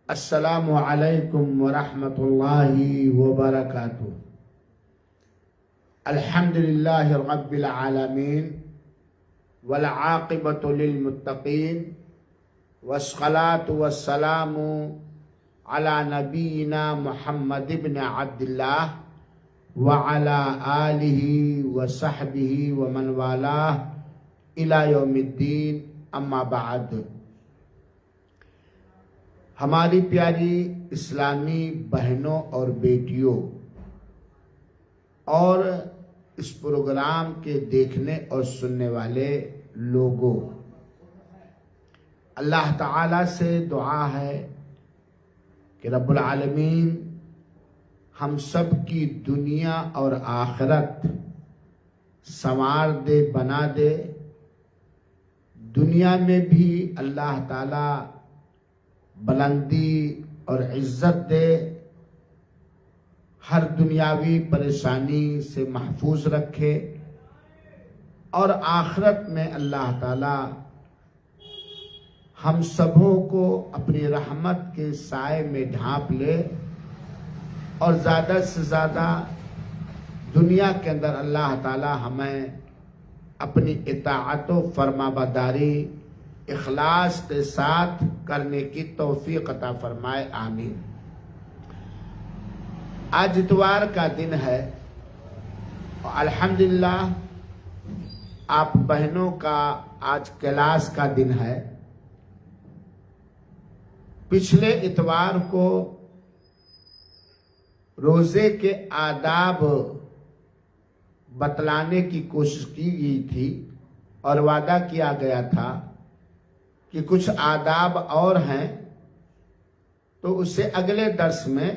السلام علیکم ورحمۃ اللہ وبرکاتہ۔ الحمد للہ رب العالمین والعاقبۃ للمتقین والصلاۃ والسلام علی نبینا محمد بن عبد اللہ وعلی آلہ وصحبہ ومن والاہ الی یوم الدین، اما بعد۔ ہماری پیاری اسلامی بہنوں اور بیٹیوں اور اس پروگرام کے دیکھنے اور سننے والے لوگوں، اللہ تعالی سے دعا ہے کہ رب العالمین ہم سب کی دنیا اور آخرت سنوار دے، بنا دے۔ دنیا میں بھی اللہ تعالی بلندی اور عزت دے، ہر دنیاوی پریشانی سے محفوظ رکھے، اور آخرت میں اللہ تعالی ہم سبوں کو اپنی رحمت کے سائے میں ڈھانپ لے، اور زیادہ سے زیادہ دنیا کے اندر اللہ تعالی ہمیں اپنی اطاعت و فرما برداری اخلاص کے ساتھ کرنے کی توفیق عطا فرمائے، آمین۔ آج اتوار کا دن ہے اور الحمدللہ آپ بہنوں کا آج کلاس کا دن ہے۔ پچھلے اتوار کو روزے کے آداب بتلانے کی کوشش کی گئی تھی اور وعدہ کیا گیا تھا کہ کچھ آداب اور ہیں تو اسے اگلے درس میں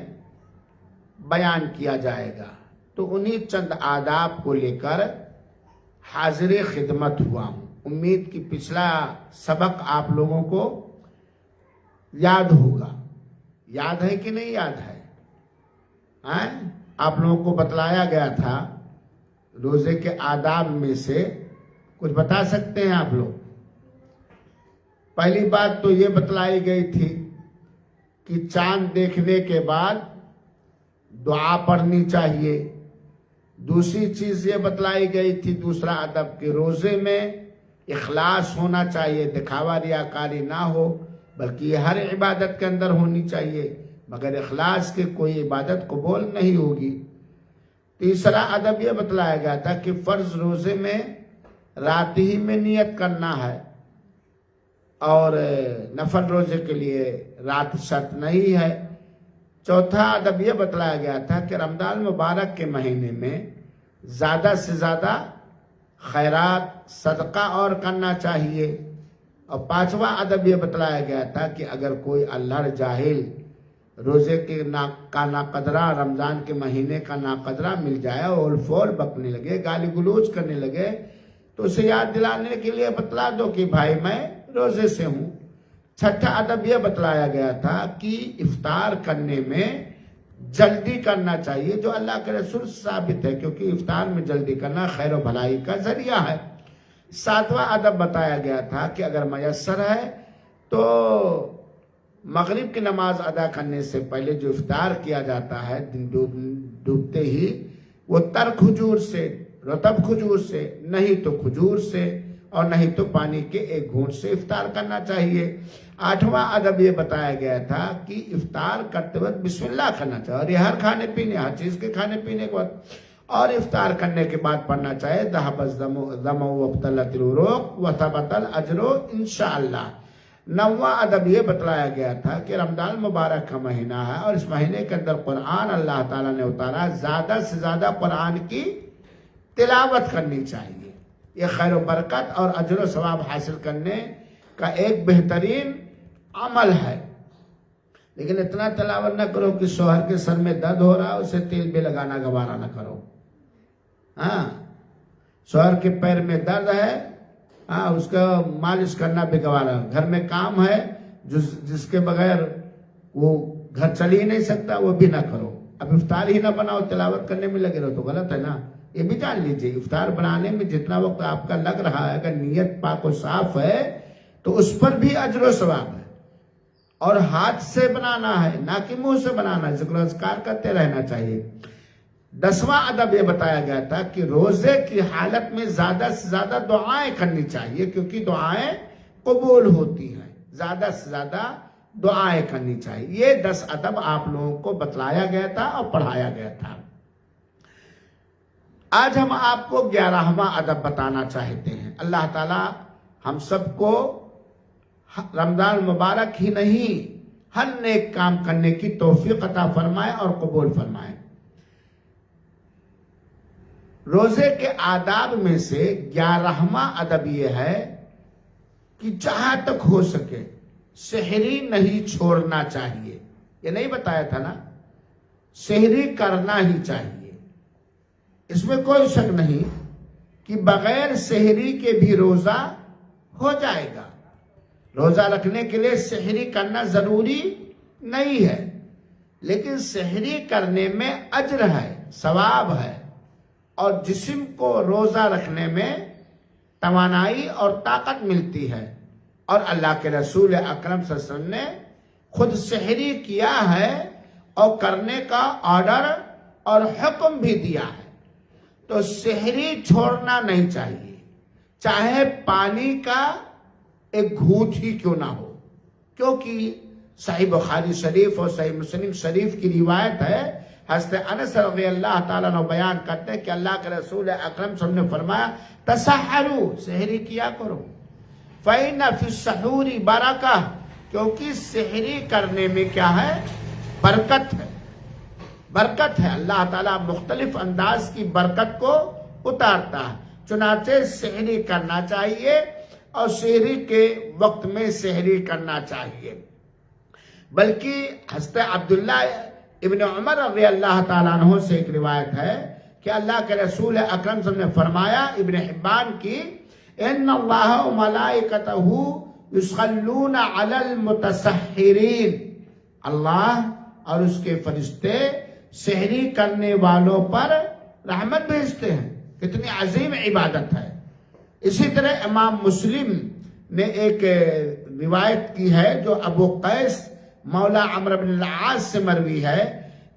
بیان کیا جائے گا، تو انہی چند آداب کو لے کر حاضر خدمت ہوا ہوں۔ امید کہ پچھلا سبق آپ لوگوں کو یاد ہوگا۔ یاد ہے کہ نہیں یاد ہے؟ آپ لوگوں کو بتلایا گیا تھا روزے کے آداب میں سے کچھ بتا سکتے ہیں آپ لوگ؟ پہلی بات تو یہ بتلائی گئی تھی کہ چاند دیکھنے کے بعد دعا پڑھنی چاہیے۔ دوسری چیز یہ بتلائی گئی تھی، دوسرا ادب، کہ روزے میں اخلاص ہونا چاہیے، دکھاوا ریاکاری نہ ہو، بلکہ یہ ہر عبادت کے اندر ہونی چاہیے، مگر اخلاص کے کوئی عبادت قبول نہیں ہوگی۔ تیسرا ادب یہ بتلایا گیا تھا کہ فرض روزے میں رات ہی میں نیت کرنا ہے، اور نفل روزے کے لیے رات شرط نہیں ہے۔ چوتھا ادب یہ بتلایا گیا تھا کہ رمضان مبارک کے مہینے میں زیادہ سے زیادہ خیرات، صدقہ اور کرنا چاہیے۔ اور پانچواں ادب یہ بتلایا گیا تھا کہ اگر کوئی اللہ جاہل روزے کے کا ناقدرہ، رمضان کے مہینے کا ناقدرہ مل جائے، اول فول بکنے لگے، گالی گلوچ کرنے لگے، تو اسے یاد دلانے کے لیے بتلا دو کہ بھائی میں روزے سے ہوں۔ چھٹا ادب یہ بتلایا گیا تھا کہ افطار کرنے میں جلدی کرنا چاہیے، جو اللہ کے رسول سے ثابت ہے، کیونکہ افطار میں جلدی کرنا خیر و بھلائی کا ذریعہ ہے۔ ساتواں ادب بتایا گیا تھا کہ اگر میسر ہے تو مغرب کی نماز ادا کرنے سے پہلے جو افطار کیا جاتا ہے دن ڈوبتے ہی، وہ تر کھجور سے، رطب کھجور سے، نہیں تو کھجور سے، اور نہیں تو پانی کے ایک گھونٹ سے افطار کرنا چاہیے۔ آٹھواں ادب یہ بتایا گیا تھا کہ افطار کرتے وقت بسم اللہ کرنا چاہیے، اور یہ ہر کھانے پینے، ہر چیز کے کھانے پینے کے وقت، اور افطار کرنے کے بعد پڑھنا چاہیے ذهب الظمأ وابتلت العروق وثبت الاجر انشاءاللہ۔ نواں ادب یہ بتلایا گیا تھا کہ رمضان مبارک کا مہینہ ہے، اور اس مہینے کے اندر قرآن اللہ تعالیٰ نے اتارا، زیادہ سے زیادہ قرآن کی تلاوت کرنی چاہیے۔ یہ خیر و برکت اور اجر و ثواب حاصل کرنے کا ایک بہترین عمل ہے۔ لیکن اتنا تلاوت نہ کرو کہ شوہر کے سر میں درد ہو رہا ہے، اسے تیل بھی لگانا گوارا نہ کرو۔ شوہر کے پیر میں درد ہے، اس کا مالش کرنا بھی گوارا، گھر میں کام ہے جس کے بغیر وہ گھر چل ہی نہیں سکتا، وہ بھی نہ کرو۔ اب افطار ہی نہ بناؤ، تلاوت کرنے میں لگے رہو تو غلط ہے نا۔ یہ بھی جان لیجئے، افطار بنانے میں جتنا وقت آپ کا لگ رہا ہے، اگر نیت پاک و صاف ہے تو اس پر بھی اجر و ثواب ہے۔ اور ہاتھ سے بنانا ہے، نہ کہ منہ سے بنانا ہے، ذکر و اذکار کرتے رہنا چاہیے۔ 10واں ادب یہ بتایا گیا تھا کہ روزے کی حالت میں زیادہ سے زیادہ دعائیں کرنی چاہیے، کیونکہ دعائیں قبول ہوتی ہیں، زیادہ سے زیادہ دعائیں کرنی چاہیے۔ یہ 10 ادب آپ لوگوں کو بتلایا گیا تھا اور پڑھایا گیا تھا۔ آج ہم آپ کو 11واں ادب بتانا چاہتے ہیں۔ اللہ تعالی ہم سب کو رمضان مبارک ہی نہیں، ہر نیک کام کرنے کی توفیق عطا فرمائے اور قبول فرمائے۔ روزے کے آداب میں سے 11واں ادب یہ ہے کہ جہاں تک ہو سکے سحری نہیں چھوڑنا چاہیے۔ یہ نہیں بتایا تھا نا، سحری کرنا ہی چاہیے، اس میں کوئی شک نہیں کہ بغیر سحری کے بھی روزہ ہو جائے گا۔ روزہ رکھنے کے لیے سحری کرنا ضروری نہیں ہے، لیکن سحری کرنے میں اجر ہے، ثواب ہے، اور جسم کو روزہ رکھنے میں توانائی اور طاقت ملتی ہے۔ اور اللہ کے رسول اکرم صلی اللہ علیہ وسلم نے خود سحری کیا ہے اور کرنے کا آرڈر اور حکم بھی دیا ہے، تو سحری چھوڑنا نہیں چاہیے، چاہے پانی کا ایک گھونٹ ہی کیوں نہ ہو، کیونکہ صحیح بخاری شریف اور صحیح مسلم شریف کی روایت ہے، حضرت انس رضی اللہ تعالیٰ عنہ بیان کرتے ہیں کہ اللہ کے رسول اکرم صلی اللہ علیہ وسلم نے فرمایا تسحروا، سحری کیا کرو، فَإِنَّ فِي السَّحُورِ بَرَكَةٌ، کیونکہ سحری کرنے میں کیا ہے، برکت ہے، برکت ہے۔ اللہ تعالیٰ مختلف انداز کی برکت کو اتارتا ہے، چنانچہ سحری کرنا چاہیے اور سحری کے وقت میں سحری کرنا چاہیے۔ بلکہ حضرت عبداللہ ابن عمر رضی اللہ تعالیٰ عنہ سے ایک روایت ہے کہ اللہ کے رسول اکرم صلی اللہ علیہ وسلم نے فرمایا، ابن حبان کی، ان اللہ و ملائکتہ یصلون علی المتسحرین، اللہ اور اس کے فرشتے سحری کرنے والوں پر رحمت بھیجتے ہیں۔ کتنی عظیم عبادت ہے۔ اسی طرح امام مسلم نے ایک روایت کی ہے جو ابو قیس مولا عمرو بن العاص سے مروی ہے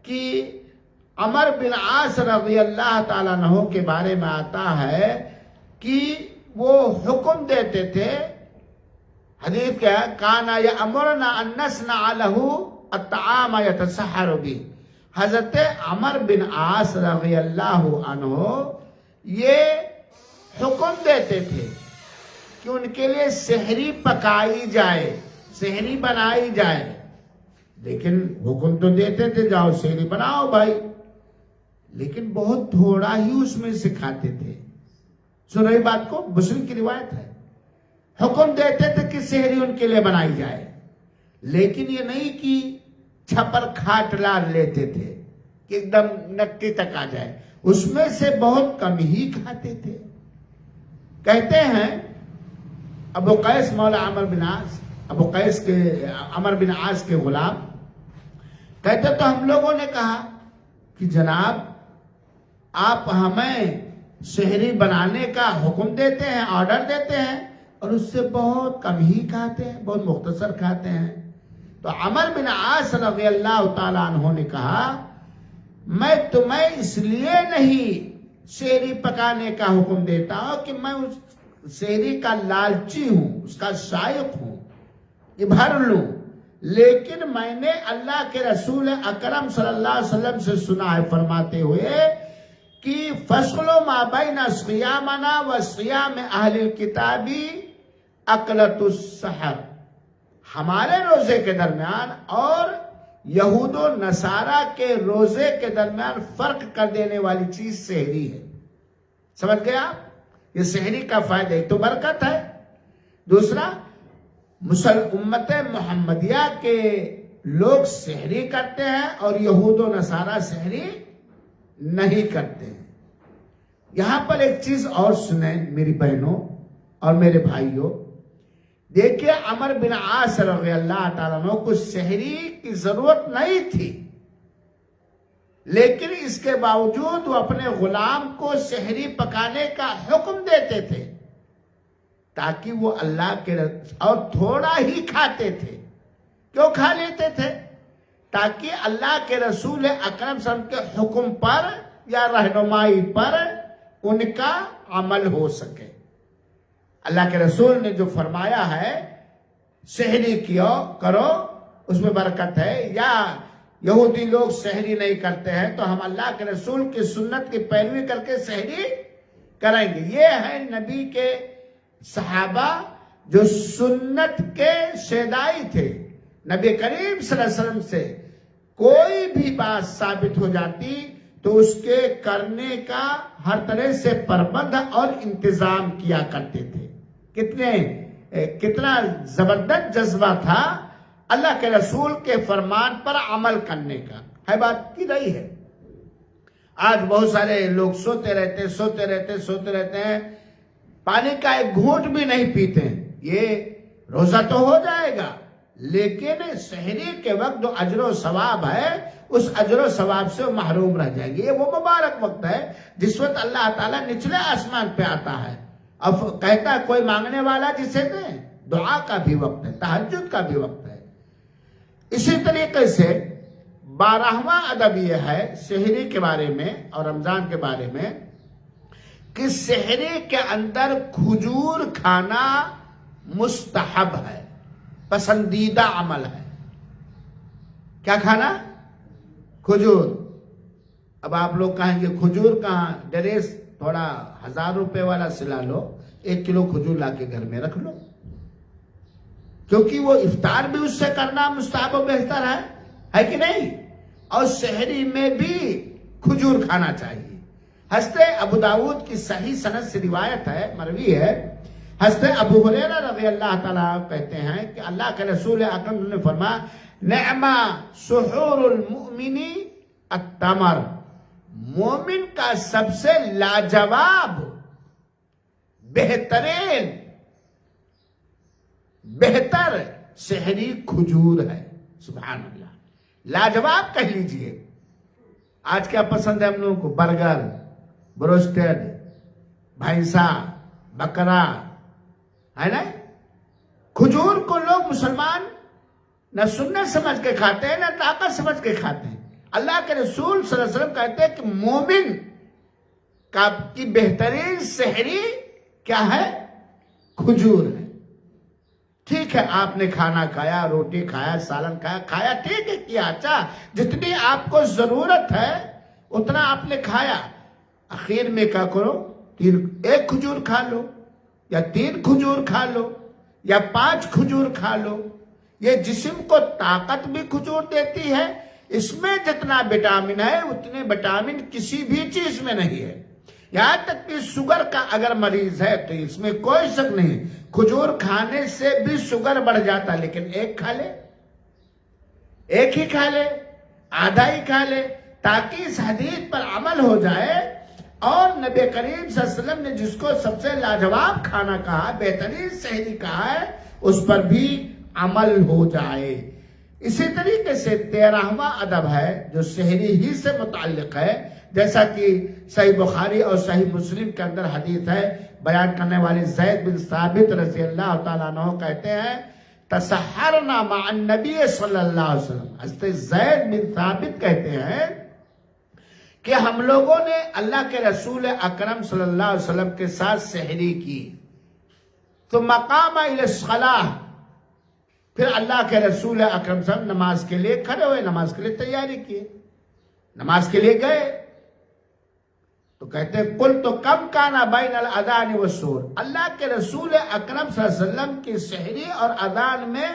کہ عمرو بن عاص رضی اللہ تعالیٰ عنہ کے بارے میں آتا ہے کہ وہ حکم دیتے تھے، حدیث کیا ہے، کانا یامرنا ان نصنع له الطعام یتسحر به، حضرت عمرو بن عاص رضی اللہ عنہ یہ حکم دیتے تھے کہ ان کے لیے سحری پکائی جائے، سحری بنائی جائے، لیکن حکم تو دیتے تھے جاؤ سحری بناؤ بھائی، لیکن بہت تھوڑا ہی اس میں سے کھاتے تھے۔ سن رہی بات کو، مسلم کی روایت ہے، حکم دیتے تھے کہ سحری ان کے لیے بنائی جائے، لیکن یہ نہیں کہ چھپر کھاٹ لال لیتے تھے کہ ایک دم نکتی تک آ جائے، اس میں سے بہت کم ہی کھاتے تھے۔ کہتے ہیں ابو قیس مولا عمرو بن عاص، ابو قیس کے عمرو بن عاص کے غلام کہتے تو ہم لوگوں نے کہا کہ جناب آپ ہمیں سحری بنانے کا حکم دیتے ہیں، آرڈر دیتے ہیں، اور اس سے بہت کم ہی کھاتے ہیں، بہت مختصر کھاتے ہیں۔ تو عمرو بن عاص رضی اللہ تعالیٰ عنہ نے کہا میں تمہیں اس لیے نہیں سحری پکانے کا حکم دیتا ہوں کہ میں اس سحری کا لالچی ہوں، اس کا شائق ہوں کہ بھر لوں، لیکن میں نے اللہ کے رسول اکرم صلی اللہ علیہ وسلم سے سنا ہے فرماتے ہوئے کہ فصل ما بین صیامنا و صیام اہل الکتاب اکلۃ السحر، ہمارے روزے کے درمیان اور یہود و نصارہ کے روزے کے درمیان فرق کر دینے والی چیز سحری ہے۔ سمجھ گیا؟ یہ سحری کا فائدہ ایک تو برکت ہے، دوسرا امت محمدیہ کے لوگ سحری کرتے ہیں اور یہود و نصارہ سحری نہیں کرتے ہیں۔ یہاں پر ایک چیز اور سنیں میری بہنوں اور میرے بھائیوں، دیکھیے عمرو بن عاص رضی اللہ تعالیٰ عنہ کو سحری کی ضرورت نہیں تھی، لیکن اس کے باوجود وہ اپنے غلام کو سحری پکانے کا حکم دیتے تھے تاکہ وہ اللہ کے اور تھوڑا ہی کھاتے تھے، کیوں کھا لیتے تھے؟ تاکہ اللہ کے رسول اکرم صلی اللہ علیہ وسلم کے حکم پر یا رہنمائی پر ان کا عمل ہو سکے۔ اللہ کے رسول نے جو فرمایا ہے سحری کرو اس میں برکت ہے، یا یہودی لوگ سحری نہیں کرتے ہیں تو ہم اللہ کے رسول کی سنت کی پیروی کر کے سحری کریں گے۔ یہ ہے نبی کے صحابہ جو سنت کے شیدائی تھے۔ نبی کریم صلی اللہ علیہ وسلم سے کوئی بھی بات ثابت ہو جاتی تو اس کے کرنے کا ہر طرح سے پربند اور انتظام کیا کرتے تھے۔ کتنا زبردست جذبہ تھا اللہ کے رسول کے فرمان پر عمل کرنے کا، ہے بات کی نہیں ہے۔ آج بہت سارے لوگ سوتے رہتے ہیں، پانی کا ایک گھونٹ بھی نہیں پیتے ہیں۔ یہ روزہ تو ہو جائے گا لیکن سحری کے وقت جو اجر و ثواب ہے اس اجر و ثواب سے وہ محروم رہ جائیں گے۔ یہ وہ مبارک وقت ہے جس وقت اللہ تعالیٰ نچلے آسمان پہ آتا ہے، اب کہتا ہے کوئی مانگنے والا جسے دیں۔ دعا کا بھی وقت ہے، تہجد کا بھی وقت ہے۔ اسی طریقے سے 12واں ادب یہ ہے سحری کے بارے میں اور رمضان کے بارے میں کہ سحری کے اندر کھجور کھانا مستحب ہے، پسندیدہ عمل ہے۔ کیا کھانا؟ کھجور۔ اب آپ لوگ کہیں گے کھجور کہاں؟ ڈریس تھوڑا 1000 روپے والا سلا لو، 1 کلو کھجور لا کے گھر میں رکھ لو، کیونکہ وہ افطار بھی اس سے کرنا مستحب و بہتر ہے کہ نہیں؟ اور سحری میں بھی کھجور کھانا چاہیے۔ حضرت ابو داؤد کی صحیح سند سے روایت ہے، مروی ہے، حضرت ابو ہریرہ رضی اللہ تعالیٰ کہتے ہیں کہ اللہ کے رسول اکرم نے فرمایا نعم سحور المؤمن التمر، مومن کا سب سے لاجواب بہتر سحری کھجور ہے۔ سبحان اللہ، لاجواب کہہ لیجئے۔ آج کیا پسند ہے ہم لوگوں کو؟ برگر، بروسٹڈ، بھینسا، بکرا، ہے نا؟ کھجور کو لوگ مسلمان نہ سنت سمجھ کے کھاتے ہیں نہ طاقت سمجھ کے کھاتے ہیں۔ اللہ کے رسول صلی اللہ علیہ وسلم کہتے ہیں کہ مومن کی بہترین سحری کیا ہے؟ کھجور ہے۔ ٹھیک ہے، آپ نے کھانا کھایا، روٹی کھایا، سالن کھایا، ٹھیک ہے کیا، اچھا جتنی آپ کو ضرورت ہے اتنا آپ نے کھایا۔ اخیر میں کیا کرو؟ 1 کھجور کھا لو یا 3 کھجور کھا لو یا 5 کھجور کھا لو۔ یہ جسم کو طاقت بھی کھجور دیتی ہے، اس میں جتنا وٹامن ہے اتنے وٹامن کسی بھی چیز میں نہیں ہے۔ یہاں تک کہ شوگر کا اگر مریض ہے تو اس میں کوئی شک نہیں، کھجور کھانے سے بھی شوگر بڑھ جاتا، لیکن 1 کھا لے، 1 ہی کھا لے، آدھا ہی کھا لے، تاکہ اس حدیث پر عمل ہو جائے اور نبی کریم صلی اللہ علیہ وسلم نے جس کو سب سے لاجواب کھانا کہا، بہترین سحری کہا ہے، اس پر بھی عمل ہو جائے۔ اسی طریقے سے 13واں ادب ہے جو سحری ہی سے متعلق ہے، جیسا کہ صحیح بخاری اور صحیح مسلم کے اندر حدیث ہے، بیان کرنے والے زید بن ثابت رضی اللہ تعالیٰ عنہ کہتے ہیں تسحرنا مع النبی صلی اللہ علیہ وسلم۔ حضرت زید بن ثابت کہتے ہیں کہ ہم لوگوں نے اللہ کے رسول اکرم صلی اللہ علیہ وسلم کے ساتھ سحری کی، تو مقام الی الصلاۃ، پھر اللہ کے رسول اکرم صلی اللہ علیہ وسلم نماز کے لیے کھڑے ہوئے، نماز کے لیے تیاری کیے، نماز کے لیے گئے تو کہتے ہیں قلت کم کان بین الاذان والسحور، اللہ کے رسول اکرم صلی اللہ علیہ وسلم کی سحری اور اذان میں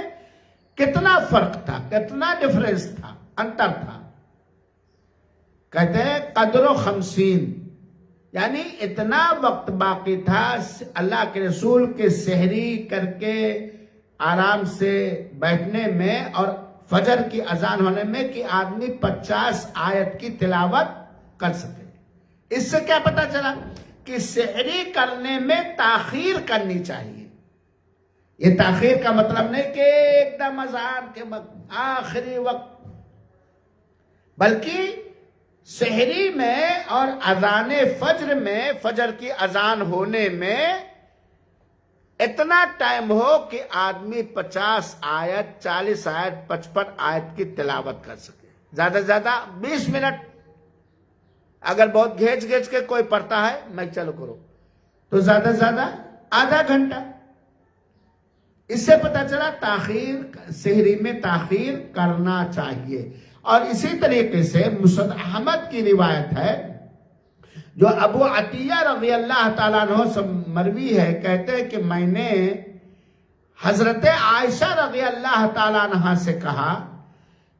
کتنا فرق تھا، کتنا ڈفرنس تھا، انتر تھا؟ کہتے ہیں قدر 50، یعنی اتنا وقت باقی تھا اللہ کے رسول کے سحری کر کے آرام سے بیٹھنے میں اور فجر کی اذان ہونے میں کہ آدمی 50 آیت کی تلاوت کر سکے۔ اس سے کیا پتا چلا کہ سحری کرنے میں تاخیر کرنی چاہیے۔ یہ تاخیر کا مطلب نہیں کہ ایک دم اذان کے وقت آخری وقت، بلکہ سحری میں اور اذان فجر میں، فجر کی اذان ہونے میں اتنا ٹائم ہو کہ آدمی 50 آیت 40 آیت 55 آیت کی تلاوت کر سکے، زیادہ سے زیادہ 20 منٹ، اگر بہت گھیچ گھیچ کے کوئی پڑھتا ہے میں چلو کرو تو زیادہ سے زیادہ آدھا گھنٹہ۔ اس سے پتہ چلا تاخیر، سحری میں تاخیر کرنا چاہیے۔ اور اسی طریقے سے مسند احمد کی روایت ہے جو ابو عطیہ رضی اللہ تعالیٰ عنہ سے مروی ہے، کہتے ہیں کہ میں نے حضرت عائشہ رضی اللہ تعالیٰ عنہ سے کہا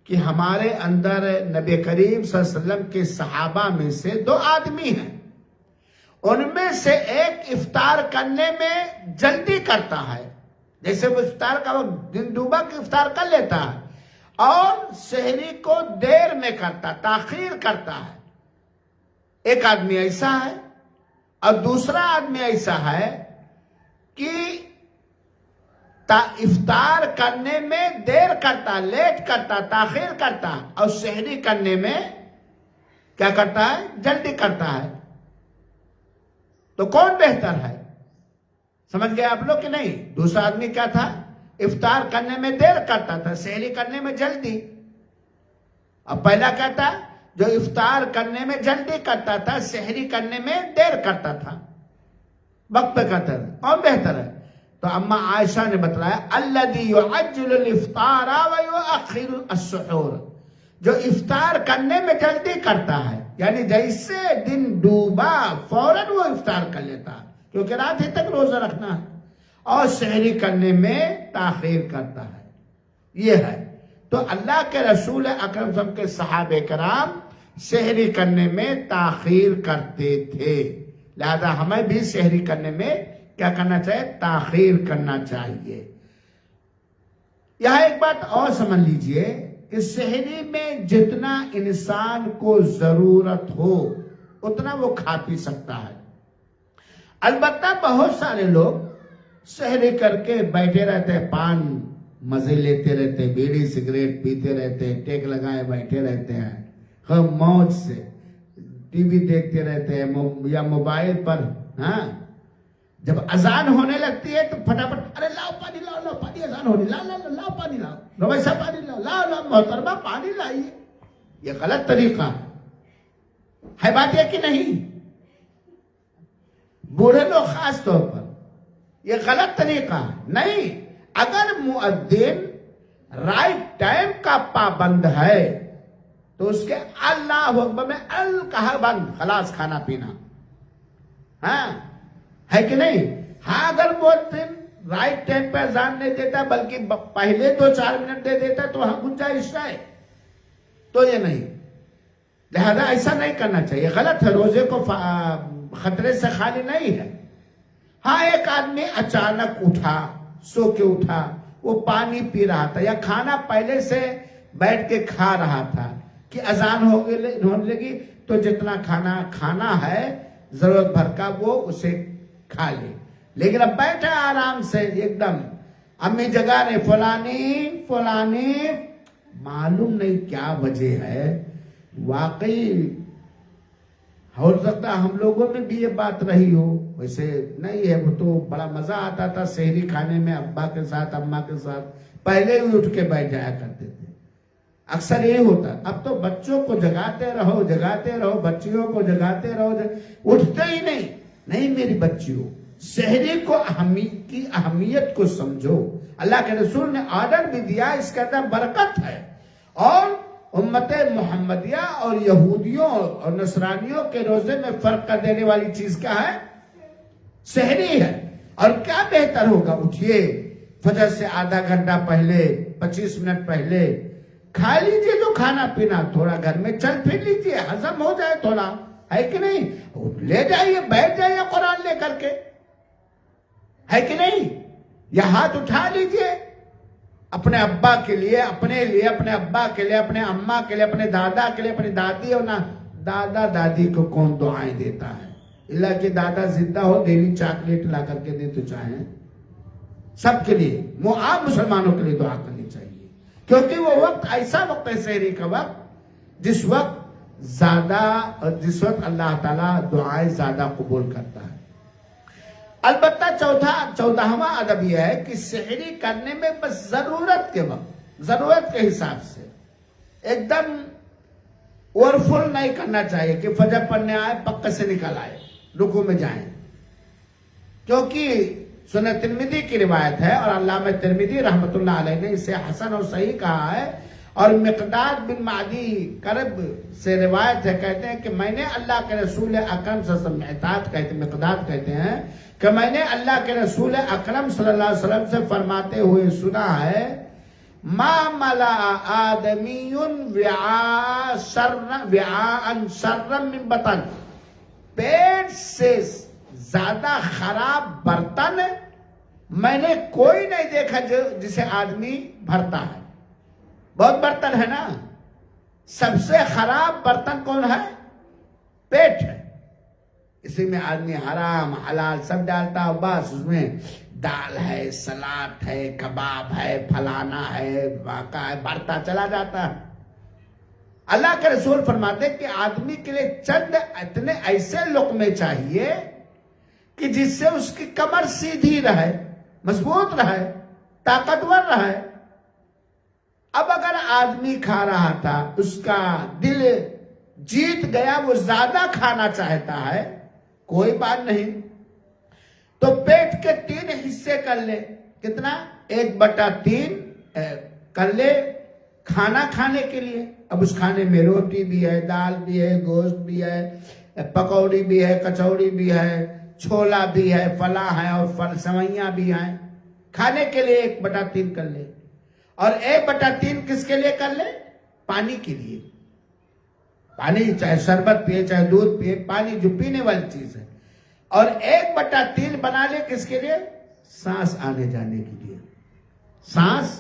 کہ ہمارے اندر نبی کریم صلی اللہ علیہ وسلم کے صحابہ میں سے 2 آدمی ہیں، ان میں سے ایک افطار کرنے میں جلدی کرتا ہے، جیسے وہ افطار کا وقت دن ڈوبا کہ افطار کر لیتا ہے، اور سحری کو دیر میں کرتا، تاخیر کرتا ہے۔ ایک آدمی ایسا ہے، اور دوسرا آدمی ایسا ہے کہ افطار کرنے میں دیر کرتا، لیٹ کرتا، تاخیر کرتا، اور سحری کرنے میں کیا کرتا ہے؟ جلدی کرتا ہے۔ تو کون بہتر ہے؟ سمجھ گئے آپ لوگ کہ نہیں؟ دوسرا آدمی کیا تھا؟ افطار کرنے میں دیر کرتا تھا، سحری کرنے میں جلدی۔ اب پہلا کیا تھا؟ جو افطار کرنے میں جلدی کرتا تھا، سحری کرنے میں دیر کرتا تھا، وقت پہ کرتا تھا، کون بہتر ہے؟ تو اما عائشہ نے بتلایا الذی یعجل الافطار ویؤخر السحور، جو افطار کرنے میں جلدی کرتا ہے، یعنی جیسے دن ڈوبا فوراً وہ افطار کر لیتا ہے کیونکہ رات ہی تک روزہ رکھنا ہے، اور سحری کرنے میں تاخیر کرتا ہے۔ یہ ہے تو اللہ کے رسول اکرم صلی اللہ علیہ وسلم کے صحابہ کرام سحری کرنے میں تاخیر کرتے تھے، لہذا ہمیں بھی سحری کرنے میں کیا کرنا چاہیے؟ تاخیر کرنا چاہیے۔ یہاں ایک بات اور سمجھ لیجئے کہ سحری میں جتنا انسان کو ضرورت ہو اتنا وہ کھا پی سکتا ہے۔ البتہ بہت سارے لوگ سحری کر کے بیٹھے رہتے ہیں، پان مزے لیتے رہتے ہیں، بیڑی سگریٹ پیتے رہتے ہیں، ٹیک لگائے بیٹھے رہتے ہیں، خب موج سے ٹی وی دیکھتے رہتے ہیں یا موبائل پر۔ ہاں جب اذان ہونے لگتی ہے تو پھٹافٹ ارے لاؤ پانی، لاؤ لاؤ پانی، اذان ہونی، لاؤ لاؤ لاؤ پانی، لاؤ رویسا پانی، لاؤ لاؤ لاؤ محترمہ پانی لائیے۔ یہ غلط طریقہ ہے بات یہ کہ نہیں؟ بوڑھے لوگ خاص طور پر یہ غلط طریقہ نہیں۔ اگر مؤذن رائٹ ٹائم کا پابند ہے تو اس کے اللہ اکبر میں ال کہا بند، خلاص کھانا پینا، ہاں ہے کہ نہیں؟ ہاں اگر مؤذن رائٹ ٹائم پہ اذان نہیں دیتا بلکہ پہلے 2-4 منٹ دے دیتا تو وہاں گنجائش ہے، تو یہ نہیں، لہذا ایسا نہیں کرنا چاہیے، غلط ہے، روزے کو خطرے سے خالی نہیں ہے۔ ہاں ایک آدمی اچانک اٹھا، سو کے اٹھا، وہ پانی پی رہا تھا یا کھانا پہلے سے بیٹھ کے کھا رہا تھا کہ اذان ہونے لگی تو جتنا کھانا کھانا ہے ضرورت بھر کا وہ اسے کھا لے، لیکن اب بیٹھا آرام سے ایک دم، امی جگہ نے فلانی معلوم نہیں کیا وجہ ہے، واقعی ہو سکتا ہم لوگوں میں بھی یہ بات رہی ہو، ویسے نہیں ہے، وہ تو بڑا مزہ آتا تھا سحری کھانے میں، ابا کے ساتھ اماں کے ساتھ پہلے ہی اٹھ کے بیٹھ جایا کرتے تھے، اکثر یہی ہوتا۔ اب تو بچوں کو جگاتے رہو، بچیوں کو جگاتے رہو، اٹھتے ہی نہیں میری بچیوں، سحری کو کی اہمیت کو سمجھو، اللہ کے رسول نے آرڈر بھی دیا، اس کے اندر برکت ہے، اور امت محمدیہ اور یہودیوں اور نصرانیوں کے روزے میں فرق کر دینے والی چیز کیا ہے؟ سحری ہے۔ اور کیا بہتر ہوگا، اٹھیے فجر سے آدھا گھنٹہ پہلے، 25 منٹ پہلے کھا لیجئے جو کھانا پینا، تھوڑا گھر میں چل پھر لیجئے، ہضم ہو جائے تھوڑا، ہے کہ نہیں؟ لے جائیے، بیٹھ جائیے قرآن لے کر کے، ہے کہ نہیں؟ یا ہاتھ اٹھا لیجئے، اپنے ابا کے لیے، اپنے لیے، اپنے ابا کے لیے، اپنے اماں کے لیے، اپنے دادا کے لیے، اپنی دادی اور نہ دادا دادی کو کون دعائیں دیتا ہے؟ اللہ کے دادا زندہ ہو، ڈیلی چاکلیٹ لا کر کے دے تو چاہیں، سب کے لیے، عام مسلمانوں کے لیے دعا کرنی چاہیے، کیونکہ وہ وقت ایسا وقت ہے سحری کا وقت جس وقت اللہ تعالیٰ دعائیں زیادہ قبول کرتا ہے۔ البتہ 14واں ادب یہ ہے کہ سحری کرنے میں بس ضرورت کے وقت، ضرورت کے حساب سے، ایک دم اوورفل نہیں کرنا چاہیے کہ فجر پڑھنے آئے پکے سے نکل آئے رکوع میں جائیں، کیونکہ سنن ترمذی کی روایت ہے اور علامہ ترمذی رحمۃ اللہ علیہ نے اسے حسن اور صحیح کہا ہے، اور مقداد بن معدی کرب سے روایت ہے، کہتے ہیں کہ میں نے اللہ کے رسول اکرم صلی اللہ علیہ وسلم، مقداد کہتے ہیں کہ میں نے اللہ کے رسول اکرم صلی اللہ علیہ وسلم سے فرماتے ہوئے سنا ہے، ما ملا آدمی وعاء شرا من بطن، پیٹ سے زیادہ خراب برتن میں نے کوئی نہیں دیکھا جسے آدمی بھرتا ہے۔ بہت برتن ہے نا، سب سے خراب برتن کون ہے؟ پیٹ ہے۔ اسی میں آدمی حرام حلال سب ڈالتا ہے، بس اس میں دال ہے، سلاد ہے، کباب ہے، پھلانا ہے، واقع ہے، بڑھتا چلا جاتا ہے۔ اللہ کے رسول فرماتے کہ آدمی کے لیے چند اتنے ایسے لقمے چاہیے کہ جس سے اس کی کمر سیدھی رہے، مضبوط رہے، طاقتور رہے۔ اب اگر آدمی کھا رہا تھا، اس کا دل جیت گیا، وہ زیادہ کھانا چاہتا ہے، کوئی بات نہیں، تو پیٹ کے 3 حصے کر لے۔ کتنا؟ 1/3 کر لے کھانا کھانے کے لیے۔ اب اس کھانے میں روٹی بھی ہے، دال بھی ہے، گوشت بھی ہے، پکوڑی بھی ہے، کچوڑی بھی ہے، چھولا بھی ہے، فلاں ہے اور سوئیاں بھی ہیں۔ کھانے کے لیے 1/3 کر لے، اور 1/3 کس کے لیے کر لے؟ پانی کے لیے۔ پانی چاہے شربت پیے، چاہے دودھ پیے، پانی جو پینے والی چیز ہے۔ اور 1/3 بنا لے کس کے لیے؟ سانس آنے جانے کے لیے، سانس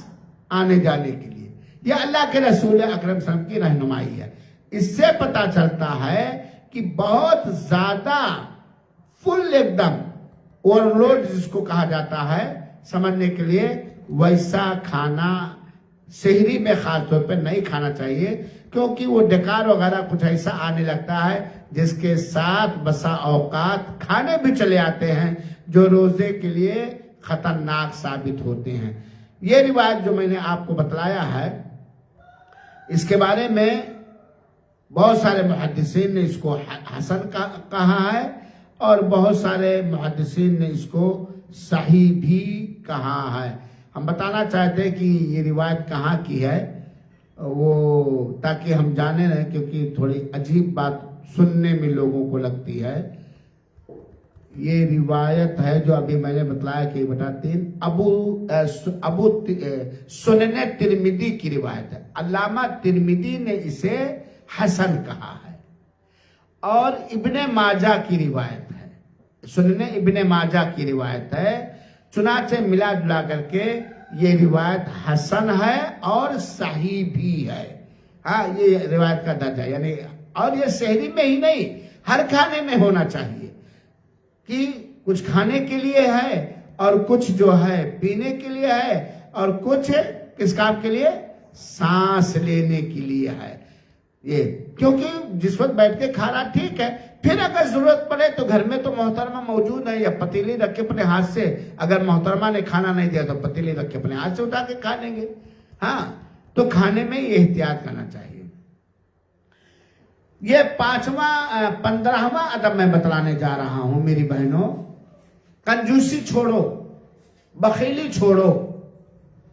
آنے جانے کے لیے۔ یہ اللہ کے رسول اکرم صلی اللہ علیہ وسلم کی رہنمائی ہے۔ اس سے پتا چلتا ہے کہ بہت زیادہ فل، ایک دم اوور لوڈ جس کو کہا جاتا ہے، سمجھنے کے لیے ویسا کھانا سحری میں خاص طور پہ نہیں کھانا چاہیے، کیونکہ وہ ڈکار وغیرہ کچھ ایسا آنے لگتا ہے جس کے ساتھ بسا اوقات کھانے بھی چلے آتے ہیں جو روزے کے لیے خطرناک ثابت ہوتے ہیں۔ یہ روایت جو میں نے آپ کو بتلایا ہے، اس کے بارے میں بہت سارے محدثین نے اس کو حسن کہا ہے، اور بہت سارے محدثین نے اس کو صحیح بھی کہا ہے۔ ہم بتانا چاہتے ہیں کہ یہ روایت کہاں کی ہے، وہ تاکہ ہم جانیں رہے، کیونکہ تھوڑی عجیب بات سننے میں لوگوں کو لگتی ہے۔ یہ روایت ہے جو ابھی میں نے بتلایا کہ 1/3 سنن ترمذی کی روایت ہے۔ علامہ ترمذی نے اسے حسن کہا ہے، اور ابن ماجہ کی روایت ہے، سنن ابن ماجہ کی روایت ہے۔ چنانچہ ملا جلا کر کے یہ روایت حسن ہے اور صحیح بھی ہے۔ ہاں، یہ روایت کا درجہ، یعنی اور یہ سحری میں ہی نہیں، ہر کھانے میں ہونا چاہیے کہ کچھ کھانے کے لیے ہے اور کچھ جو ہے پینے کے لیے ہے، اور کچھ کس کام کے لیے؟ سانس لینے کے لیے ہے۔ یہ کیونکہ جس وقت بیٹھ کے کھانا ٹھیک ہے، پھر اگر ضرورت پڑے تو گھر میں تو محترمہ موجود ہے، یا پتیلی رکھ کے اپنے ہاتھ سے، اگر محترمہ نے کھانا نہیں دیا تو پتیلی رکھ کے اپنے ہاتھ سے اٹھا کے کھا لیں گے۔ ہاں، تو کھانے میں یہ احتیاط کرنا چاہیے۔ یہ 15واں ادب میں بتلانے جا رہا ہوں میری بہنوں۔ کنجوسی چھوڑو، بخیلی چھوڑو،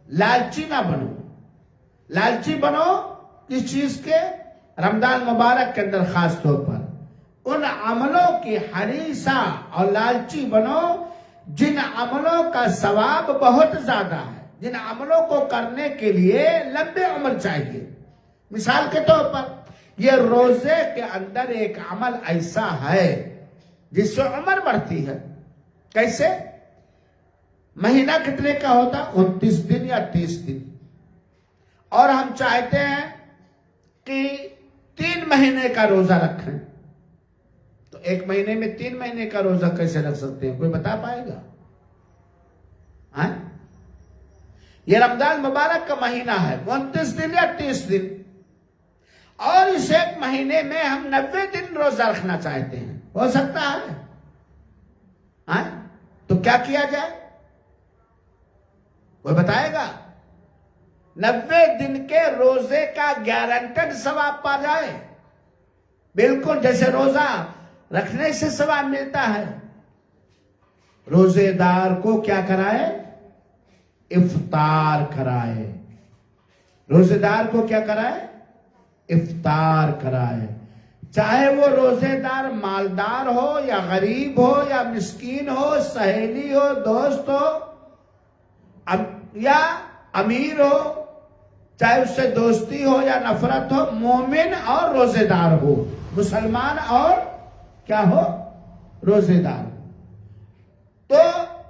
لالچی نہ بنو۔ لالچی بنو کس چیز کے؟ رمضان مبارک کے اندر خاص طور پر ان عملوں کی حریصہ اور لالچی بنو جن عملوں کا ثواب بہت زیادہ ہے، جن عملوں کو کرنے کے لیے لمبے عمر چاہیے۔ مثال کے طور پر یہ روزے کے اندر ایک عمل ایسا ہے جس سے عمر بڑھتی ہے۔ کیسے؟ مہینہ کتنے کا ہوتا؟ 29 دن یا 30 دن، اور ہم چاہتے ہیں کہ 3 مہینے کا روزہ رکھیں، تو 1 مہینے میں 3 مہینے کا روزہ کیسے رکھ سکتے ہیں؟ کوئی بتا پائے گا؟ ہاں، یہ رمضان مبارک کا مہینہ ہے، 29 دن یا 30 دن، اور اس 1 مہینے میں ہم 90 دن روزہ رکھنا چاہتے ہیں، ہو سکتا ہے؟ ہاں، تو کیا کیا جائے؟ کوئی بتائے گا؟ 90 دن کے روزے کا گارنٹڈ ثواب پا جائے، بالکل جیسے روزہ رکھنے سے ثواب ملتا ہے۔ روزے دار کو کیا کرائے؟ افطار کرائے۔ روزے دار کو کیا کرائے؟ افطار کرائے۔ چاہے وہ روزے دار مالدار ہو یا غریب ہو یا مسکین ہو، سہیلی ہو، دوست ہو یا امیر ہو، چاہے اس سے دوستی ہو یا نفرت ہو، مومن اور روزے دار ہو، مسلمان اور کیا ہو؟ روزے دار۔ تو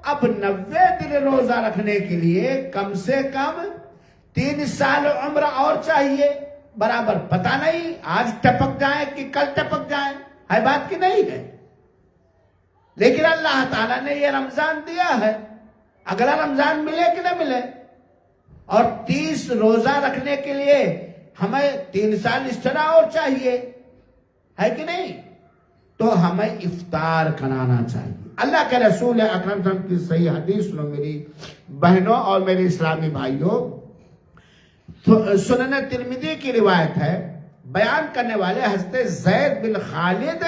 اب 90 دن روزہ رکھنے کے لیے کم سے کم 3 سال عمر اور چاہیے، برابر پتہ نہیں آج ٹپک جائیں کہ کل ٹپک جائیں، ہے بات کی نہیں ہے؟ لیکن اللہ تعالیٰ نے یہ رمضان دیا ہے، اگلا رمضان ملے کہ نہ ملے، اور 30 روزہ رکھنے کے لیے ہمیں 3 سال اسٹرا اور چاہیے، ہے کہ نہیں؟ تو ہمیں افطار کرانا چاہیے۔ اللہ کے رسول اکرم صلی اللہ علیہ وسلم کی صحیح حدیث سنو میری بہنوں اور میرے اسلامی بھائیوں، سنن ترمذی کی روایت ہے، بیان کرنے والے حضرت زید بن خالد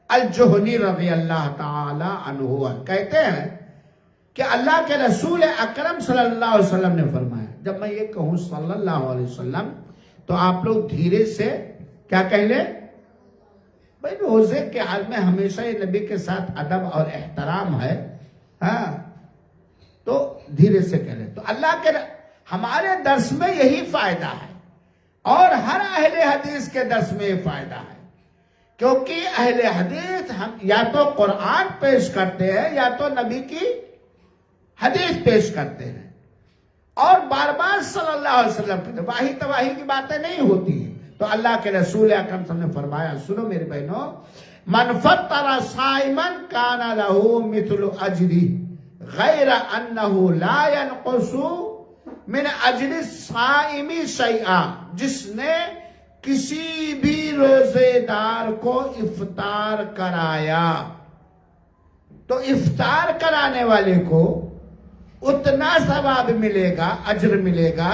الجہنی رضی اللہ تعالی عنہ کہتے ہیں کہ اللہ کے رسول اکرم صلی اللہ علیہ وسلم نے فرمایا، جب میں یہ کہوں صلی اللہ علیہ وسلم تو آپ لوگ دھیرے سے کیا کہہ لیں؟ بھائی روزے کے حال میں ہمیشہ یہ نبی کے ساتھ ادب اور احترام ہے، ہاں تو دھیرے سے کہہ لیں۔ تو اللہ کے ہمارے درس میں یہی فائدہ ہے، اور ہر اہل حدیث کے درس میں یہ فائدہ ہے، کیونکہ اہل حدیث ہم یا تو قرآن پیش کرتے ہیں یا تو نبی کی حدیث پیش کرتے ہیں، اور بار بار صلی اللہ علیہ وسلم کی واہی تواہی کی باتیں نہیں ہوتی ہیں۔ تو اللہ کے رسول اکرم صلی اللہ علیہ وسلم نے فرمایا، سنو میرے بہنوں، من فطر صائما کان له مثل اجره غیر انه لا ينقص من اجر الصائم شیئا، جس نے کسی بھی روزے دار کو افطار کرایا تو افطار کرانے والے کو اتنا ثواب ملے گا، اجر ملے گا،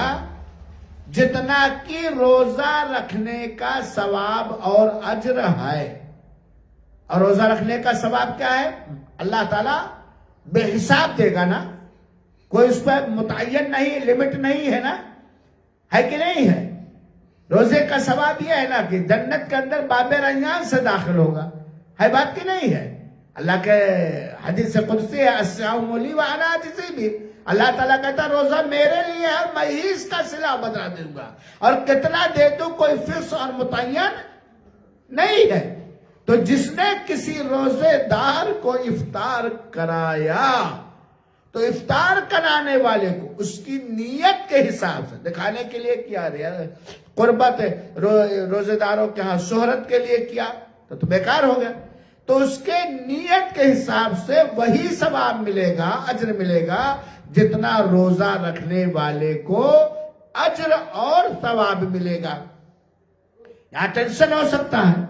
جتنا کہ روزہ رکھنے کا ثواب اور اجر ہے۔ اور روزہ رکھنے کا ثواب کیا ہے؟ اللہ تعالیٰ بے حساب دے گا نا، کوئی اس پہ متعین نہیں، لمٹ نہیں ہے نا، ہے کہ نہیں ہے؟ روزے کا ثواب یہ ہے نا کہ جنت کے اندر باب ریان سے داخل ہوگا، ہے بات کی نہیں ہے؟ اللہ کے حدیث قدسی ہے، الصوم لی وانا اجزی بھی، اللہ تعالیٰ کہتا روزہ میرے لیے ہے، میں ہی اس کا صلہ بدلا دوں گا، اور کتنا دے دوں کوئی فکس اور متعین نہیں ہے۔ تو جس نے کسی روزے دار کو افطار کرایا تو افطار کرانے والے کو اس کی نیت کے حساب سے دکھانے کے لیے کیا، قربت روزے داروں کے ہاں شہرت کے لیے کیا تو بیکار ہو گیا، تو اس کے نیت کے حساب سے وہی ثواب ملے گا، اجر ملے گا، جتنا روزہ رکھنے والے کو اجر اور ثواب ملے گا۔ یہاں ٹینشن ہو سکتا ہے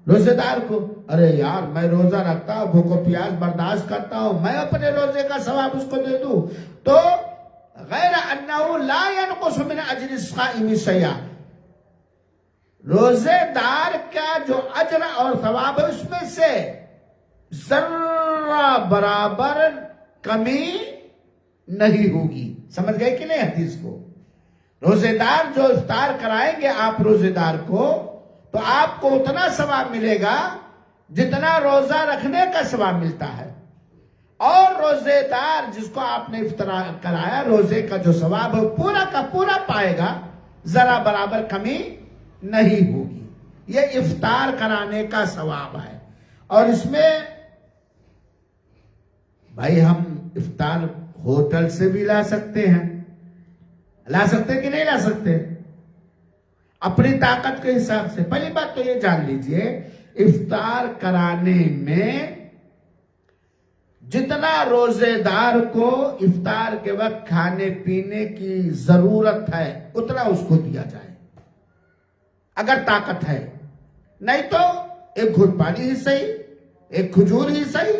روزے دار کو، ارے یار میں روزہ رکھتا ہوں، بھوک و پیاس برداشت کرتا ہوں، میں اپنے روزے کا ثواب اس کو دے دوں، تو غیر انہ لا ينقص من اجر الصائم شیئا، روزے دار کا جو اجر اور ثواب ہے اس میں سے ذرہ برابر کمی نہیں ہوگی۔ سمجھ گئے کہ نہیں حدیث کو؟ روزے دار جو افطار کرائیں گے آپ روزے دار کو، تو آپ کو اتنا ثواب ملے گا جتنا روزہ رکھنے کا ثواب ملتا ہے، اور روزے دار جس کو آپ نے افطار کرایا روزے کا جو ثواب ہے پورا کا پورا پائے گا، ذرا برابر کمی نہیں ہوگی۔ یہ افطار کرانے کا ثواب ہے۔ اور اس میں بھائی ہم افطار ہوٹل سے بھی لا سکتے ہیں، لا سکتے کہ نہیں لا سکتے؟ اپنی طاقت کے حساب سے۔ پہلی بات تو یہ جان لیجئے، افطار کرانے میں جتنا روزے دار کو افطار کے وقت کھانے پینے کی ضرورت ہے اتنا اس کو دیا جائے اگر طاقت ہے، نہیں تو ایک گھٹ پانی ہی صحیح، ایک کھجور ہی صحیح،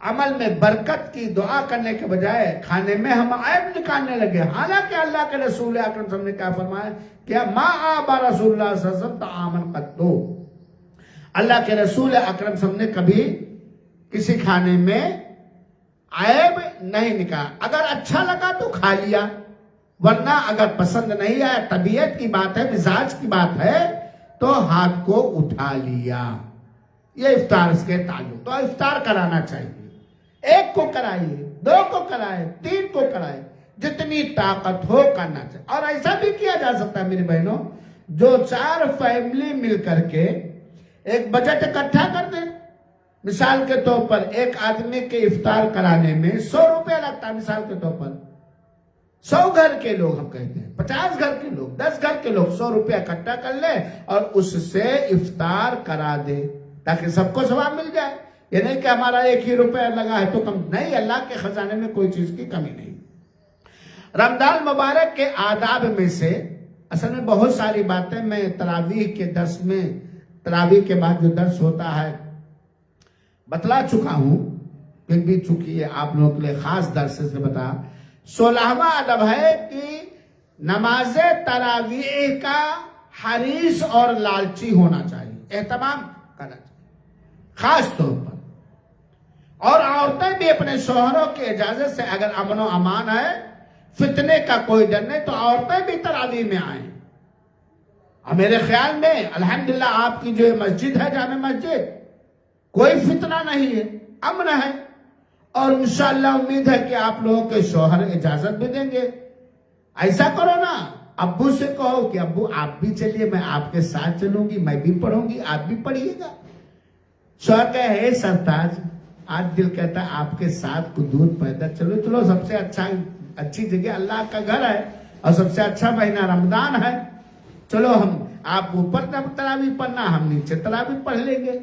عمل میں برکت کی دعا کرنے کے بجائے کھانے میں ہم عیب نکالنے لگے. حالانکہ اللہ کے رسول اکرم صلی اللہ علیہ وسلم نے کیا فرمایا؟ کیا ما آبا رسول اللہ صلی اللہ علیہ وسلم طعامن قطو. اللہ کے رسول اکرم صلی اللہ علیہ وسلم نے کبھی کسی کھانے میں عیب نہیں نکالا. اگر اچھا لگا تو کھا لیا، ورنہ اگر پسند نہیں آیا، طبیعت کی بات ہے، مزاج کی بات ہے، تو ہاتھ کو اٹھا لیا. یہ افطار کے تعلق. تو افطار کرانا چاہیے. ایک کو کرائیے، دو کو کرائے، تین کو کرائے، جتنی طاقت ہو کرنا چاہیے. اور ایسا بھی کیا جا سکتا ہے میری بہنوں، جو 4 فیملی مل کر کے ایک بجٹ اکٹھا کر دیں. مثال کے طور پر ایک آدمی کے افطار کرانے میں 100 روپے لگتا ہے. مثال کے طور پر 100 گھر کے لوگ ہم کہتے ہیں، 50 گھر کے لوگ، 10 گھر کے لوگ 100 روپے اکٹھا کر لے اور اس سے افطار کرا دے تاکہ سب کو ثواب مل جائے. یہ نہیں کہ ہمارا 1 ہی روپے لگا ہے تو کم نہیں. اللہ کے خزانے میں کوئی چیز کی کمی نہیں. رمضان مبارک کے آداب میں سے اصل میں بہت ساری باتیں میں تراویح کے درس میں، تراویح کے بعد جو درس ہوتا ہے بتلا چکا ہوں، پھر بھی چونکہ یہ آپ لوگوں کے لیے خاص درس سے بتا. 16واں ادب ہے کہ نماز تراویح کا حریص اور لالچی ہونا چاہیے، اہتمام کرنا چاہیے خاص طور پر. اور عورتیں بھی اپنے شوہروں کی اجازت سے، اگر امن و امان ہے، فتنے کا کوئی ڈر نہیں، تو عورتیں بھی تراویح میں آئیں. اور میرے خیال میں الحمدللہ آپ کی جو مسجد ہے جامع مسجد، کوئی فتنہ نہیں ہے، امن ہے. اور انشاءاللہ امید ہے کہ آپ لوگوں کے شوہر اجازت بھی دیں گے. ایسا کرو نا، ابو سے کہو کہ ابو آپ بھی چلیے، میں آپ کے ساتھ چلوں گی، میں بھی پڑھوں گی، آپ بھی پڑھیے گا. شوہر کہے ہے سرتاج، آج دل کہتا ہے آپ کے ساتھ کو دودھ پیدل چلو. چلو، سب سے اچھی جگہ اللہ کا گھر ہے اور سب سے اچھا مہینہ رمضان ہے. چلو ہم، آپ اوپر تراویح پڑھنا، ہم نیچے تراویح پڑھ لیں گے.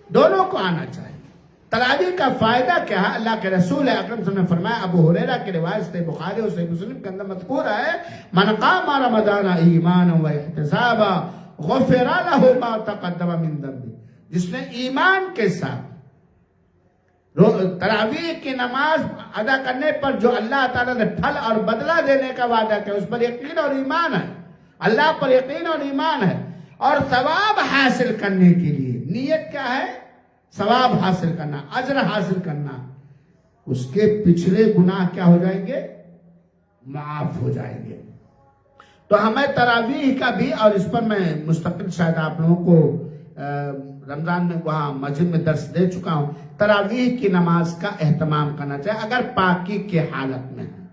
دونوں کو آنا چاہیے. تراویح کا فائدہ کیا ہے؟ اللہ کے رسول اکرم صلی اللہ علیہ وسلم نے فرمایا، ابو ہریرہ کی روایت سے بخاری اور صحیح مسلم کے اندر مذکور ہے، من قام رمضان ایمانا و احتسابا غفر له ما تقدم من ذنبه. جس نے ایمان کے ساتھ تراویح کی نماز ادا کرنے پر جو اللہ تعالیٰ نے پھل اور بدلہ دینے کا وعدہ کیا، اس پر یقین اور ایمان ہے، اللہ پر یقین اور ایمان ہے. اور ثواب حاصل کرنے کے لیے نیت کیا ہے؟ ثواب حاصل کرنا، اجر حاصل کرنا. اس کے پچھلے گناہ کیا ہو جائیں گے؟ معاف ہو جائیں گے. تو ہمیں تراویح کا بھی، اور اس پر میں مستقل شاید آپ لوگوں کو رمضان میں وہاں مسجد میں درس دے چکا ہوں، تراویح کی نماز کا اہتمام کرنا چاہیے اگر پاکی کی حالت میں ہے.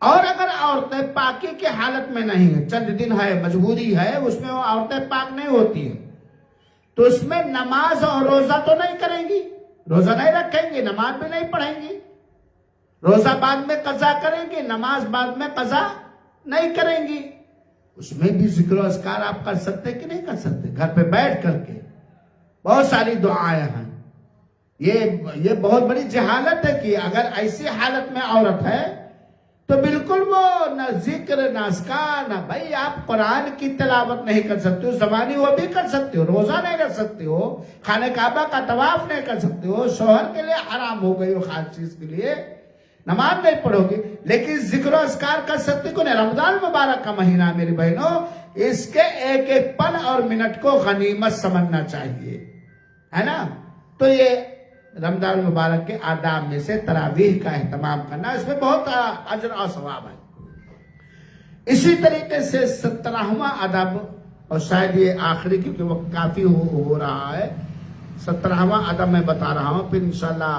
اور اگر عورتیں پاکی کی حالت میں نہیں ہیں، چند دن ہے، مجبوری ہے، اس میں وہ عورتیں پاک نہیں ہوتی ہیں، تو اس میں نماز اور روزہ تو نہیں کریں گی، روزہ نہیں رکھیں گی، نماز بھی نہیں پڑھیں گی. روزہ بعد میں قضا کریں گی، نماز بعد میں قضا نہیں کریں گی. اس میں بھی ذکر و اذکار آپ کر سکتے کہ نہیں کر سکتے؟ گھر پہ بیٹھ کر کے بہت ساری دعائیں ہیں. یہ بہت بڑی جہالت ہے کہ اگر ایسی حالت میں عورت ہے تو بالکل وہ نہ ذکر نہ اذکار، نہ بھائی آپ قرآن کی تلاوت نہیں کر سکتے ہو، زبانی وہ بھی کر سکتے ہو، روزہ نہیں رکھ سکتے ہو، خانہ کعبہ کا طواف نہیں کر سکتے ہو، شوہر کے لیے حرام ہو گئی ہو، خاص چیز کے لیے نماز نہیں پڑھو گی، لیکن ذکر و اذکار کر سکتے کو نہیں. رمضان مبارک کا مہینہ میری بہنوں، اس کے ایک ایک پل اور منٹ کو غنیمت سمجھنا چاہیے، ہے نا. تو یہ رمضان مبارک کے آداب میں سے تراویح کا اہتمام کرنا، اس میں بہت اجر اور ثواب ہے. اسی طریقے سے 17واں ادب، اور شاید یہ آخری کیونکہ وقت کافی ہو رہا ہے، 17واں ادب میں بتا رہا ہوں، پھر انشاءاللہ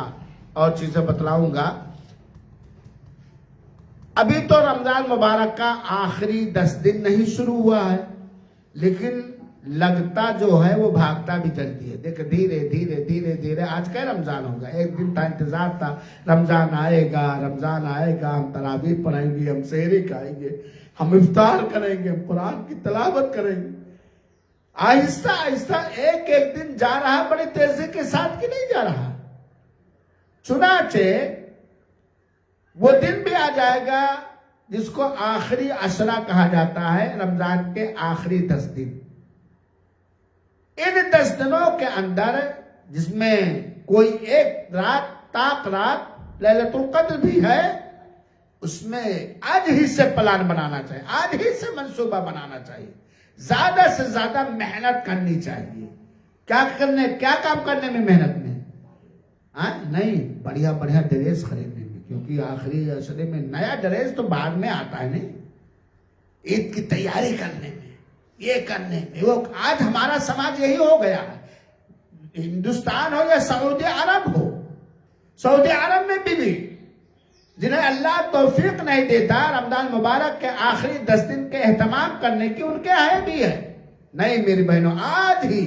اور چیزیں بتلاؤں گا. ابھی تو رمضان مبارک کا آخری 10 دن نہیں شروع ہوا ہے، لیکن لگتا جو ہے وہ بھاگتا بھی چلتی ہے. دیکھ دھیرے دھیرے دھیرے دھیرے آج کا رمضان ہوگا. ایک دن تھا انتظار تھا، رمضان آئے گا، رمضان آئے گا، ہم تراویح پڑھیں گے، ہم سحری کھائیں گے، ہم افطار کریں گے، ہم قرآن کی تلاوت کریں گے. آہستہ آہستہ ایک ایک دن جا رہا، بڑی تیزی کے ساتھ کہ نہیں جا رہا. چنانچہ وہ دن بھی آ جائے گا جس کو آخری عشرہ کہا جاتا ہے، رمضان کے آخری 10 دن. ان 10 دنوں کے اندر، جس میں کوئی ایک رات تاک رات لیلۃ القدر بھی ہے، اس میں آج ہی سے پلان بنانا چاہیے، آج ہی سے منصوبہ بنانا چاہیے، زیادہ سے زیادہ محنت کرنی چاہیے۔ کیا کام کرنے میں محنت میں؟ نہیں، بڑھیا بڑھیا ڈریس خریدنے میں، کیونکہ آخری عشرے میں نیا ڈریس تو بعد میں آتا ہے نہیں، عید کی تیاری کرنے میں، یہ کرنے میں۔ وہ آج ہمارا سماج یہی ہو گیا ہے، ہندوستان ہو یا سعودی عرب ہو، سعودی عرب میں بھی جنہیں اللہ توفیق نہیں دیتا رمضان مبارک کے آخری 10 دن کے اہتمام کرنے کی، ان کے یہاں بھی ہے۔ نہیں میری بہنوں، آج ہی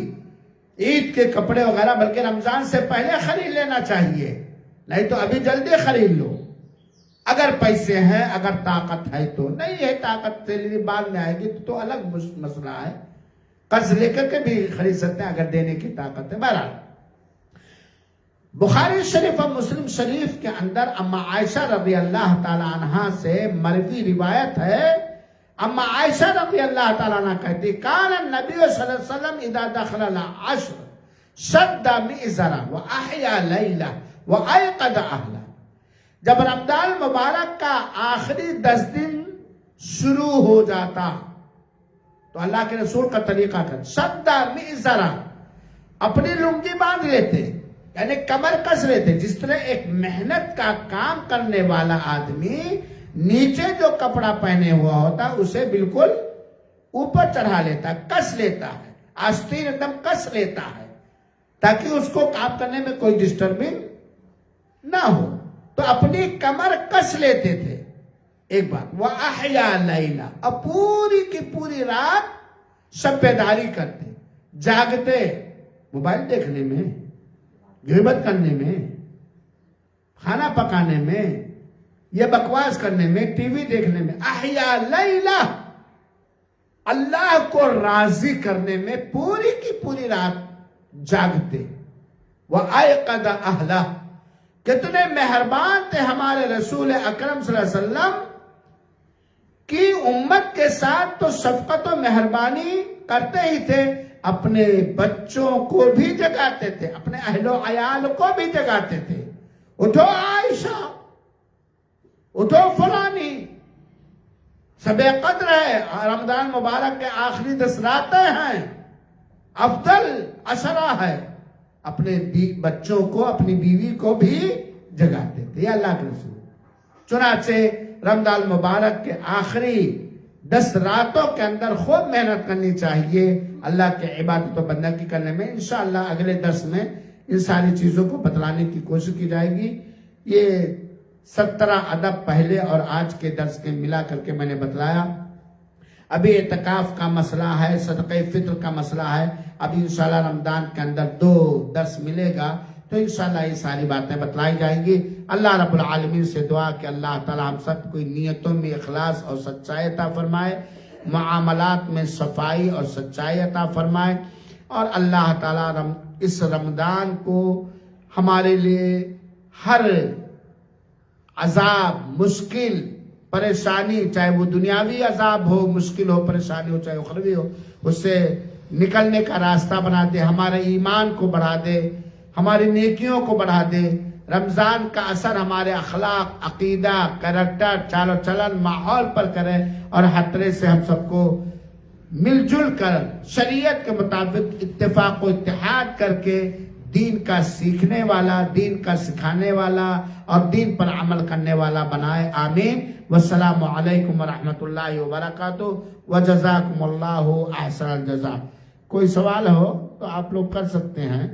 عید کے کپڑے وغیرہ بلکہ رمضان سے پہلے خرید لینا چاہیے، نہیں تو ابھی جلدی خرید لو، اگر پیسے ہیں، اگر طاقت ہے تو۔ نہیں ہے طاقت سے بعد میں آئے گی تو الگ مسئلہ ہے، قرض لے کر کے بھی خرید سکتے ہیں اگر دینے کی طاقت ہے۔ بہرحال بخاری شریف اور مسلم شریف کے اندر اما عائشہ رضی اللہ تعالی عنہا سے مروی روایت ہے، اما عائشہ رضی اللہ تعالی عنہ کہتی کان النبی صلی اللہ علیہ وسلم اذا دخل العشر شد مئزرا واحیا لیلہ وایقظ اہلہ۔ جب رمضان مبارک کا آخری 10 دن شروع ہو جاتا تو اللہ کے رسول کا طریقہ کر شد مئزرا، اپنی لنگی باندھ لیتے، یعنی کمر کس لیتے۔ جس طرح ایک محنت کا کام کرنے والا آدمی نیچے جو کپڑا پہنے ہوا ہوتا اسے بالکل اوپر چڑھا لیتا، کس لیتا ہے، آستین ایک دم کس لیتا ہے تاکہ اس کو کام کرنے میں کوئی ڈسٹربنگ نہ ہو، تو اپنی کمر کس لیتے تھے۔ ایک بات وَأَحْيَا لَيْلًا، اب پوری کی پوری رات شب بیداری کرتے، جاگتے، موبائل دیکھنے میں، غیبت کرنے میں، کھانا پکانے میں، یہ بکواس کرنے میں، ٹی وی دیکھنے میں، احیا لیلہ، اللہ کو راضی کرنے میں پوری کی پوری رات جاگتے۔ وَأَيْقَظَ أَهْلَهُ، کتنے مہربان تھے ہمارے رسول اکرم صلی اللہ علیہ وسلم کی امت کے ساتھ، تو شفقت و مہربانی کرتے ہی تھے، اپنے بچوں کو بھی جگاتے تھے، اپنے اہل و عیال کو بھی جگاتے تھے، اٹھو عائشہ، اٹھو فلانی، شب قدر ہے، رمضان مبارک کے آخری 10 راتیں ہیں، افضل عشرہ ہے، اپنے بچوں کو، اپنی بیوی کو بھی جگاتے تھے، یہ اللہ کے رسول۔ چنانچہ رمضان مبارک کے آخری 10 راتوں کے اندر خوب محنت کرنی چاہیے اللہ کے عبادت و بندگی کرنے میں۔ انشاءاللہ اگلے درس میں ان ساری چیزوں کو بتلانے کی کوشش کی جائے گی۔ یہ 17 ادب پہلے اور آج کے درس کے ملا کر کے میں نے بتلایا۔ ابھی اعتکاف کا مسئلہ ہے، صدقہ فطر کا مسئلہ ہے، ابھی انشاءاللہ رمضان کے اندر 2 درس ملے گا تو انشاءاللہ یہ ساری باتیں بتلائی جائیں گی۔ اللہ رب العالمین سے دعا کہ اللہ تعالی ہم سب کو نیتوں میں اخلاص اور سچائی عطا فرمائے، معاملات میں صفائی اور سچائی عطا فرمائے، اور اللہ تعالی اس رمضان کو ہمارے لیے ہر عذاب، مشکل، پریشانی، چاہے وہ دنیاوی عذاب ہو، مشکل ہو، پریشانی ہو، چاہے اخروی ہو، اس سے نکلنے کا راستہ بنا دے، ہمارے ایمان کو بڑھا دے، ہماری نیکیوں کو بڑھا دے۔ رمضان کا اثر ہمارے اخلاق، عقیدہ، کریکٹر، چال و چلن، ماحول پر کرے، اور ہر طرح سے ہم سب کو مل جل کر شریعت کے مطابق اتفاق و اتحاد کر کے دین کا سیکھنے والا، دین کا سکھانے والا اور دین پر عمل کرنے والا بنائے، آمین۔ والسلام علیکم ورحمۃ اللہ وبرکاتہ، وجزاکم اللہ احسن الجزاء۔ کوئی سوال ہو تو آپ لوگ کر سکتے ہیں۔